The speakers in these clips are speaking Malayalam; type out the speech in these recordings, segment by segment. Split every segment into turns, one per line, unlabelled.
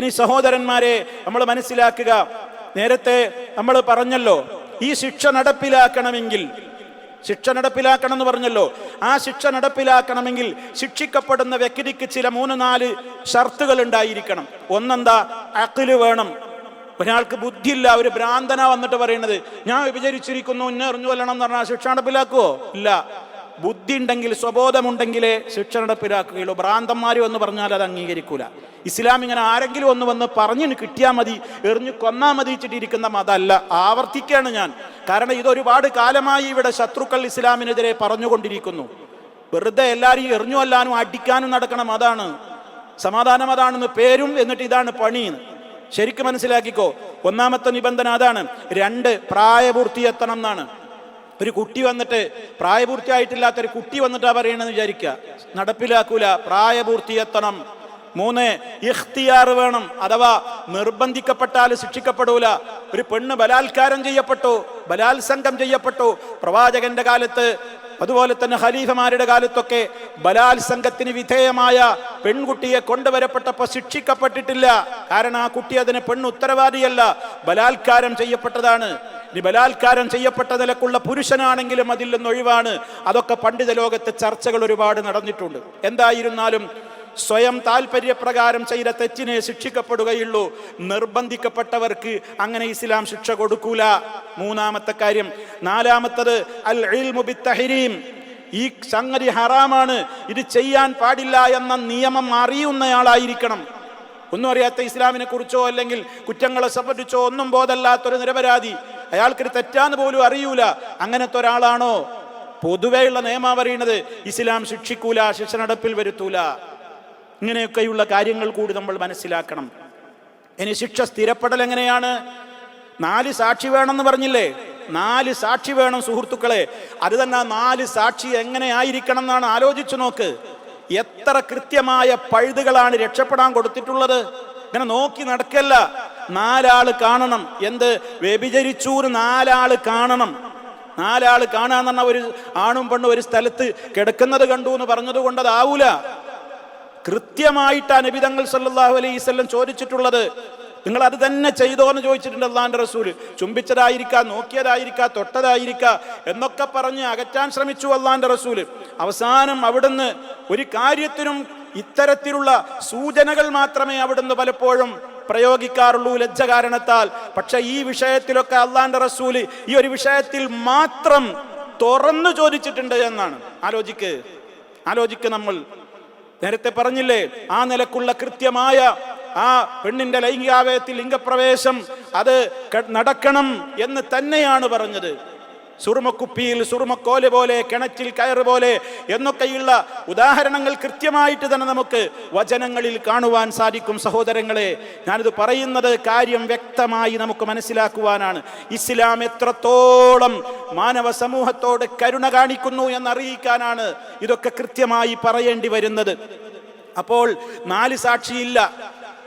ഇനി സഹോദരന്മാരെ, നമ്മൾ മനസ്സിലാക്കുക, നേരത്തെ നമ്മൾ പറഞ്ഞല്ലോ, ഈ ശിക്ഷ നടപ്പിലാക്കണമെങ്കിൽ, ശിക്ഷ നടപ്പിലാക്കണം എന്ന് പറഞ്ഞല്ലോ, ആ ശിക്ഷ നടപ്പിലാക്കണമെങ്കിൽ ശിക്ഷിക്കപ്പെടുന്ന വ്യക്തിക്ക് ചില 3-4 ഷർത്തുകൾ ഉണ്ടായിരിക്കണം. ഒന്നെന്താ? അഖ്ല് വേണം. ഒരാൾക്ക് ബുദ്ധിയില്ല, ഒരു ഭ്രാന്തന വന്നിട്ട് പറയുന്നത് ഞാൻ വിഭജിച്ചിരിക്കുന്നു, ഇന്നെ എറിഞ്ഞു കൊല്ലണം എന്ന് പറഞ്ഞാൽ ശിക്ഷ നടപ്പിലാക്കുവോ? ഇല്ല. ബുദ്ധി ഉണ്ടെങ്കിൽ, സ്വബോധമുണ്ടെങ്കിലേ ശിക്ഷ നടപ്പിലാക്കുകയുള്ളൂ. ഭ്രാന്തന്മാരും എന്ന് പറഞ്ഞാൽ അത് അംഗീകരിക്കൂല. ഇസ്ലാം ഇങ്ങനെ ആരെങ്കിലും ഒന്ന് വന്ന് പറഞ്ഞു കിട്ടിയാൽ മതി, എറിഞ്ഞു കൊന്നാ മതിച്ചിട്ടിരിക്കുന്ന മതമല്ല. ആവർത്തിക്കുകയാണ് ഞാൻ, കാരണം ഇതൊരുപാട് കാലമായി ഇവിടെ ശത്രുക്കൾ ഇസ്ലാമിനെതിരെ പറഞ്ഞുകൊണ്ടിരിക്കുന്നു. വെറുതെ എല്ലാവരും എറിഞ്ഞു കൊല്ലാനും അടിക്കാനും നടക്കണം മതാണ്, സമാധാന മതാണെന്ന് പേരും, എന്നിട്ട് ഇതാണ് പണിയെന്ന് ശരിക്കും മനസ്സിലാക്കിക്കോ. ഒന്നാമത്തെ നിബന്ധന അതാണ്. 2, പ്രായപൂർത്തിയെത്തണം എന്നാണ്. ഒരു കുട്ടി വന്നിട്ട്, പ്രായപൂർത്തിയായിട്ടില്ലാത്തൊരു കുട്ടി വന്നിട്ടാ പറയണെന്ന് വിചാരിക്കുക, നടപ്പിലാക്കൂല. പ്രായപൂർത്തിയെത്തണം. 3, ഇഖ്തിയാർ വേണം, അഥവാ നിർബന്ധിക്കപ്പെട്ടാൽ ശിക്ഷിക്കപ്പെടൂല. ഒരു പെണ്ണ് ബലാത്കാരം ചെയ്യപ്പെട്ടു, ബലാത്സംഗം ചെയ്യപ്പെട്ടു. പ്രവാചകന്റെ കാലത്ത്, അതുപോലെ തന്നെ ഖലീഫമാരുടെ കാലത്തൊക്കെ ബലാത്സംഗത്തിന് വിധേയമായ പെൺകുട്ടിയെ കൊണ്ടുവരപ്പെട്ടപ്പോൾ ശിക്ഷിക്കപ്പെട്ടിട്ടില്ല. കാരണം ആ കുട്ടി അതിന് ഉത്തരവാദിയല്ല, ബലാത്കാരം ചെയ്യപ്പെട്ടതാണ്. ഇനി ബലാത്കാരം ചെയ്യപ്പെട്ട നിലക്കുള്ള പുരുഷനാണെങ്കിലും അതിൽ നിന്ന് ഒഴിവാണ്. അതൊക്കെ പണ്ഡിത ലോകത്തെ ചർച്ചകൾ ഒരുപാട് നടന്നിട്ടുണ്ട്. എന്തായിരുന്നാലും സ്വയം താല്പര്യപ്രകാരം ചെയ്ത തെറ്റിനെ ശിക്ഷിക്കപ്പെടുകയുള്ളൂ. നിർബന്ധിക്കപ്പെട്ടവർക്ക് അങ്ങനെ ഇസ്ലാം ശിക്ഷ കൊടുക്കൂല. 3ാമത്തെ കാര്യം. 4ാമത്തത് അൽ ഇൽമു ബിത്തഹരീം. ഈ സംഗതി ഹറാമാണ്, ഇത് ചെയ്യാൻ പാടില്ല എന്ന നിയമം അറിയുന്നയാളായിരിക്കണം. ഒന്നും അറിയാത്ത, ഇസ്ലാമിനെ കുറിച്ചോ അല്ലെങ്കിൽ കുറ്റങ്ങളെ സംബന്ധിച്ചോ ഒന്നും ബോധമല്ലാത്തൊരു നിരപരാധി, അയാൾക്കൊരു തെറ്റാന്ന് പോലും അറിയൂല, അങ്ങനത്തെ ഒരാളാണോ? പൊതുവെയുള്ള നിയമം പറയുന്നത് ഇസ്ലാം ശിക്ഷിക്കൂല, ശിക്ഷ നടപ്പിൽ വരുത്തൂല. ഇങ്ങനെയൊക്കെയുള്ള കാര്യങ്ങൾ കൂടി നമ്മൾ മനസ്സിലാക്കണം. ഇനി ശിക്ഷ സ്ഥിരപ്പെടൽ എങ്ങനെയാണ്? 4 സാക്ഷി വേണമെന്ന് പറഞ്ഞില്ലേ? 4 സാക്ഷി വേണം സുഹൃത്തുക്കളെ. അത് തന്നെ 4 സാക്ഷി എങ്ങനെ ആയിരിക്കണം എന്നാണ് ആലോചിച്ചു നോക്ക്. എത്ര കൃത്യമായ പഴുതുകളാണ് രക്ഷപ്പെടാൻ കൊടുത്തിട്ടുള്ളത്. ഇങ്ങനെ നോക്കി നടക്കല്ല, 4 ആള് കാണണം. എന്ത്? വ്യഭിചരിച്ചൂർ 4 ആള് കാണണം. 4 ആള് കാണാന്ന് പറഞ്ഞാൽ ഒരു ആണും പെണ്ണും ഒരു സ്ഥലത്ത് കിടക്കുന്നത് കണ്ടു എന്ന് പറഞ്ഞത് കൊണ്ട് അതാവൂല. കൃത്യമായിട്ടാണ് നബി തങ്ങൾ സല്ലല്ലാഹു അലൈഹി വസല്ലം ചോദിച്ചിട്ടുള്ളത്. നിങ്ങൾ അത് തന്നെ ചെയ്തോ എന്ന് ചോദിച്ചിട്ടുണ്ട് അള്ളാന്റെ റസൂല്. ചുംബിച്ചതായിരിക്കാം, നോക്കിയതായിരിക്കാം, തൊട്ടതായിരിക്കാം എന്നൊക്കെ പറഞ്ഞ് അകറ്റാൻ ശ്രമിച്ചു അള്ളാന്റെ റസൂല്. അവസാനം അവിടുന്ന് ഒരു കാര്യത്തിനും ഇത്തരത്തിലുള്ള സൂചനകൾ മാത്രമേ അവിടുന്ന് പലപ്പോഴും പ്രയോഗിക്കാറുള്ളൂ, ലജ്ജ കാരണത്താൽ. പക്ഷെ ഈ വിഷയത്തിലൊക്കെ അള്ളാന്റെ റസൂല് ഈ ഒരു വിഷയത്തിൽ മാത്രം തുറന്നു ചോദിച്ചിട്ടുണ്ട് എന്നാണ്. ആലോചിക്ക് നമ്മൾ നേരത്തെ പറഞ്ഞില്ലേ, ആ നിലക്കുള്ള കൃത്യമായ ആ പെണ്ണിന്റെ ലൈംഗികാവയത്തിൽ ലിംഗപ്രവേശം അത് നടക്കണം എന്ന് തന്നെയാണ് പറഞ്ഞത്. സുറുമക്കുപ്പിയിൽ സുറുമക്കോല് പോലെ, കിണറ്റിൽ കയറ് പോലെ എന്നൊക്കെയുള്ള ഉദാഹരണങ്ങൾ കൃത്യമായിട്ട് തന്നെ നമുക്ക് വചനങ്ങളിൽ കാണുവാൻ സാധിക്കും. സഹോദരങ്ങളെ, ഞാനിത് പറയുന്നത് കാര്യം വ്യക്തമായി നമുക്ക് മനസ്സിലാക്കുവാനാണ്. ഇസ്ലാം എത്രത്തോളം മാനവ സമൂഹത്തോട് കരുണ കാണിക്കുന്നു എന്നറിയിക്കാനാണ് ഇതൊക്കെ കൃത്യമായി പറയേണ്ടി വരുന്നത്. അപ്പോൾ 4 സാക്ഷിയില്ല,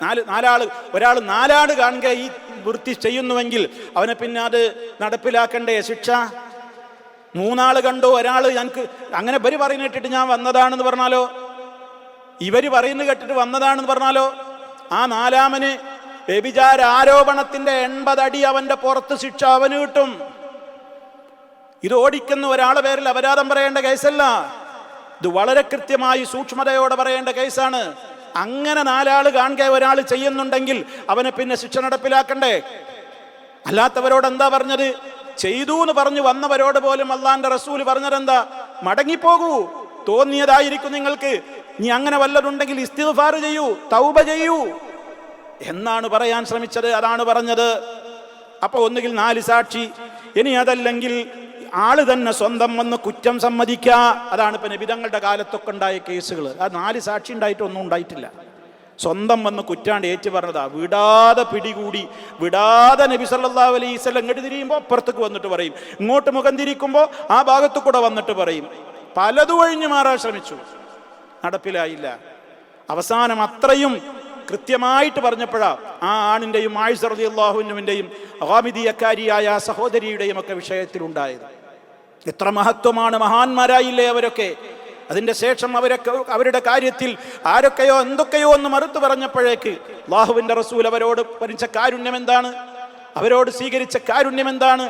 4 ആള്, ഒരാൾ 4 ആള് കാണുക ഈ വൃത്തി ചെയ്യുന്നുവെങ്കിൽ അവനെ പിന്നെ അത് നടപ്പിലാക്കണ്ടേ ശിക്ഷ? 3 ആള് കണ്ടു, ഒരാൾ ഞങ്ങൾക്ക് അങ്ങനെ ഇവര് പറയുന്ന കേട്ടിട്ട് ഞാൻ വന്നതാണെന്ന് പറഞ്ഞാലോ, ഇവര് പറയുന്നത് കേട്ടിട്ട് വന്നതാണെന്ന് പറഞ്ഞാലോ, ആ 4ാമന് വ്യഭിചാര ആരോപണത്തിന്റെ 80 അടി അവന്റെ പുറത്ത് ശിക്ഷ അവന് കിട്ടും. ഇത് ഓടിക്കുന്ന ഒരാളെ പേരിൽ അപരാധം പറയേണ്ട കേസല്ല, ഇത് വളരെ കൃത്യമായി സൂക്ഷ്മതയോടെ പറയേണ്ട കേസാണ്. അങ്ങനെ 4 ആള് കാണുക ഒരാൾ ചെയ്യുന്നുണ്ടെങ്കിൽ അവനെ പിന്നെ ശിക്ഷ നടപ്പിലാക്കണ്ടേ? അല്ലാത്തവരോട് എന്താ പറഞ്ഞത്? ചെയ്തു എന്ന് പറഞ്ഞു വന്നവരോട് പോലും അള്ളാന്റെ റസൂല് പറഞ്ഞതെന്താ? മടങ്ങിപ്പോകൂ, തോന്നിയതായിരിക്കും നിങ്ങൾക്ക്, നീ അങ്ങനെ വല്ലതുണ്ടെങ്കിൽ ഇസ്തിഗ്ഫാർ ചെയ്യൂ, തൗബ ചെയ്യൂ എന്നാണ് പറയാൻ ശ്രമിച്ചത്. അതാണ് പറഞ്ഞത്. അപ്പൊ ഒന്നുകിൽ 4 സാക്ഷി, ഇനി അതല്ലെങ്കിൽ ആള് തന്നെ സ്വന്തം വന്ന് കുറ്റം സമ്മതിക്കുക. അതാണ് ഇപ്പൊ നബിതങ്ങളുടെ കാലത്തൊക്കെ ഉണ്ടായ കേസുകൾ. ആ 4 സാക്ഷി ഉണ്ടായിട്ടൊന്നും ഉണ്ടായിട്ടില്ല. സ്വന്തം വന്ന് കുറ്റാണ്ട് ഏറ്റു പറഞ്ഞതാ. വിടാതെ പിടികൂടി, വിടാതെ നബി സല്ലല്ലാഹു അലൈഹി വസല്ലം ഇങ്ങോട്ട് തിരിയുമ്പോൾ അപ്പുറത്തേക്ക് വന്നിട്ട് പറയും, ഇങ്ങോട്ട് മുഖം തിരിക്കുമ്പോൾ ആ ഭാഗത്തു കൂടെ വന്നിട്ട് പറയും. പലതും ഒഴിഞ്ഞു മാറാൻ ശ്രമിച്ചു, നടപ്പിലായില്ല. അവസാനം അത്രയും കൃത്യമായിട്ട് പറഞ്ഞപ്പോഴാ ആ ആണിന്റെയും ആയിഷ റളിയല്ലാഹു അൻഹുവിന്റെയും ഗാമിദിയക്കാരിയായ സഹോദരിയുടെയും ഒക്കെ വിഷയത്തിലുണ്ടായത്. എത്ര മഹത്വമാണ്, മഹാന്മാരായില്ലേ അവരൊക്കെ. അതിൻ്റെ ശേഷം അവരുടെ കാര്യത്തിൽ ആരൊക്കെയോ എന്തൊക്കെയോ ഒന്ന് മറുത്തു പറഞ്ഞപ്പോഴേക്ക് അല്ലാഹുവിൻ്റെ റസൂൽ അവരോട് ഭരിച്ച കാരുണ്യം എന്താണ്, അവരോട് സ്വീകരിച്ച കാരുണ്യം എന്താണ്?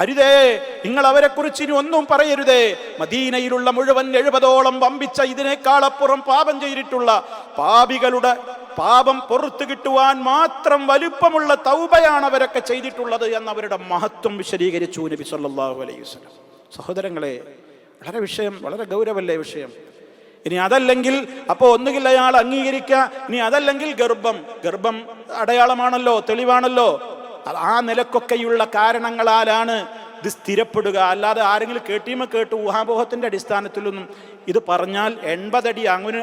അരുതേ, നിങ്ങൾ അവരെ കുറിച്ച് ഇനി ഒന്നും പറയരുതേ. മദീനയിലുള്ള മുഴുവൻ 70ഓളം വമ്പിച്ച ഇതിനേക്കാളപ്പുറം പാപം ചെയ്തിട്ടുള്ള പാപികളുടെ പാപം പുറത്തു കിട്ടുവാൻ മാത്രം വലുപ്പമുള്ള തൗബയാണ് അവരൊക്കെ ചെയ്തിട്ടുള്ളത് എന്നവരുടെ മഹത്വം വിശദീകരിച്ചു നബി സല്ലല്ലാഹു അലൈഹി വസല്ലം. സഹോദരങ്ങളെ, വളരെ ഗൗരവല്ലേ വിഷയം. ഇനി അതല്ലെങ്കിൽ അപ്പോൾ ഒന്നുകിൽ അയാൾ അംഗീകരിക്കുക, ഇനി അതല്ലെങ്കിൽ ഗർഭം അടയാളമാണല്ലോ, തെളിവാണല്ലോ. ആ നിലക്കൊക്കെയുള്ള കാരണങ്ങളാലാണ് ഇത് സ്ഥിരപ്പെടുക. അല്ലാതെ ആരെങ്കിലും കേട്ടു ഊഹാപോഹത്തിന്റെ അടിസ്ഥാനത്തിലൊന്നും ഇത് പറഞ്ഞാൽ 80 അടി, അങ്ങനെ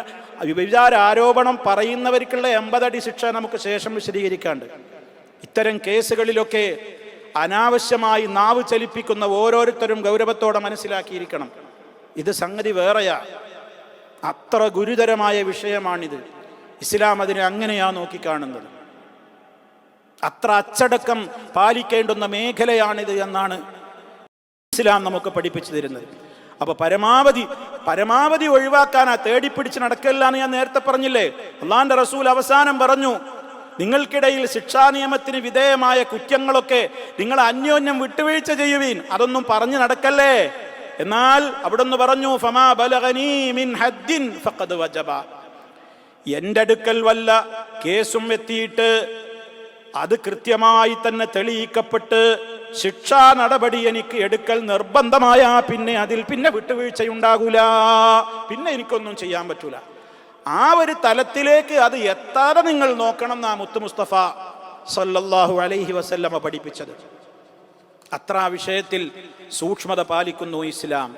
വ്യഭിചാര ആരോപണം പറയുന്നവർക്കുള്ള 80 അടി ശിക്ഷ നമുക്ക് ശേഷം വിശദീകരിക്കാണ്ട്. ഇത്തരം കേസുകളിലൊക്കെ അനാവശ്യമായി നാവ് ചലിപ്പിക്കുന്ന ഓരോരുത്തരും ഗൗരവത്തോടെ മനസ്സിലാക്കിയിരിക്കണം. ഇത് സംഗതി വേറെയാ, അത്ര ഗുരുതരമായ വിഷയമാണിത്. ഇസ്ലാം അതിനെ അങ്ങനെയാ നോക്കിക്കാണുന്നത്. അത്ര അച്ചടക്കം പാലിക്കേണ്ടുന്ന മേഖലയാണിത് എന്നാണ് ഇസ്ലാം നമുക്ക് പഠിപ്പിച്ചു തരുന്നത്. അപ്പൊ പരമാവധി ഒഴിവാക്കാനാ, തേടിപ്പിടിച്ച് നടക്കല്ല എന്ന് ഞാൻ നേരത്തെ പറഞ്ഞില്ലേ. അള്ളാന്റെ റസൂൽ അവസാനം പറഞ്ഞു, നിങ്ങൾക്കിടയിൽ ശിക്ഷാ നിയമത്തിന് വിധേയമായ കുറ്റങ്ങളൊക്കെ നിങ്ങൾ അന്യോന്യം വിട്ടുവീഴ്ച ചെയ്യുവീൻ, അതൊന്നും പറഞ്ഞു നടക്കല്ലേ. എന്നാൽ അവിടുന്ന് പറഞ്ഞു, ഫമാ ബലഗനീ മിൻ ഹദ്ദിൻ ഫഖദ് വജബ, എൻ്റെ അടുക്കൽ വല്ല കേസും എത്തിയിട്ട് അത് കൃത്യമായി തന്നെ തെളിയിക്കപ്പെട്ട് ശിക്ഷാ നടപടി എനിക്ക് എടുക്കൽ നിർബന്ധമായ അതിൽ പിന്നെ വിട്ടുവീഴ്ചയുണ്ടാകൂല, പിന്നെ എനിക്കൊന്നും ചെയ്യാൻ പറ്റൂല. ആ ഒരു തലത്തിലേക്ക് അത് എത്താതെ നിങ്ങൾ നോക്കണം എന്നാ മുത്ത് മുസ്തഫ സല്ലല്ലാഹു അലൈഹി വസല്ലമ പഠിപ്പിച്ചത്. അത്ര വിഷയത്തിൽ സൂക്ഷ്മത പാലിക്കുന്നു ഇസ്ലാം.